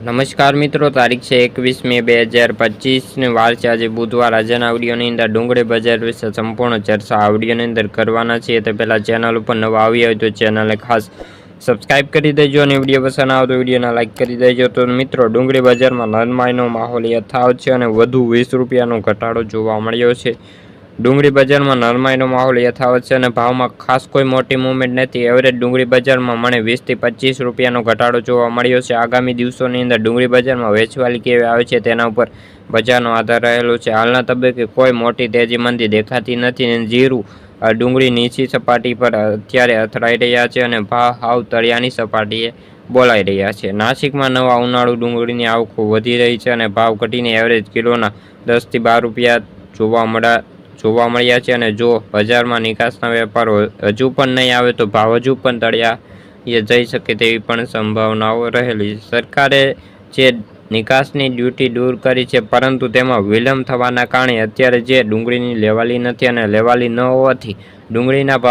નમસ્કાર મિત્રો, તારીખ છે 21 મે 2025 ને વાર છે આજે બુધવાર। આજના વિડીયોની અંદર ડુંગળી બજાર વિશે સંપૂર્ણ ચર્ચા આ વિડીયોની અંદર કરવાના છીએ। તો પહેલાં ચેનલ ઉપર નવા આવી હોય તો ચેનલને ખાસ સબસ્ક્રાઇબ કરી દેજો અને વિડીયો પસંદ આવે તો વિડીયોને લાઇક કરી દેજો। તો મિત્રો, ડુંગળી બજારમાં નરમાઈનો માહોલ યથાવત છે અને વધુ 20 રૂપિયાનો ઘટાડો જોવા મળ્યો છે। ડુંગળી બજારમાં નરમાઈનો માહોલ યથાવત છે અને ભાવમાં ખાસ કોઈ મોટી મૂવમેન્ટ નથી। એવરેજ ડુંગળી બજારમાં મને 20 થી 25 રૂપિયાનો ઘટાડો જોવા મળ્યો છે। આગામી દિવસોની અંદર ડુંગળી બજારમાં વેચવાલી કેવી આવે છે તેના ઉપર બજારનો આધાર રહેલો છે। હાલના તબક્કે કોઈ મોટી તેજી મંદી દેખાતી નથી અને જીરું ડુંગળી નીચી સપાટી પર અત્યારે અથડાઈ રહ્યા છે અને ભાવ હાવ તળિયાની સપાટીએ બોલાઈ રહ્યા છે। નાસિકમાં નવા ઉનાળુ ડુંગળીની આવકો વધી રહી છે અને ભાવ ઘટીને એવરેજ કિલોના 10 થી 12 રૂપિયા જોવા મળ્યા છે અને જો બજારમાં નિકાસના વેપારો હજુ પણ નહીં આવે તો ભાવ હજુ પણ તળિયે જઈ શકે તેવી પણ સંભાવનાઓ રહેલી છે। સરકારે જે નિકાસની ડ્યુટી દૂર કરી છે, પરંતુ તેમાં વિલંબ થવાના કારણે અત્યારે જે ડુંગળીની લેવાલી નથી અને લેવાલી ન હોવાથી ડુંગળીના ભાવ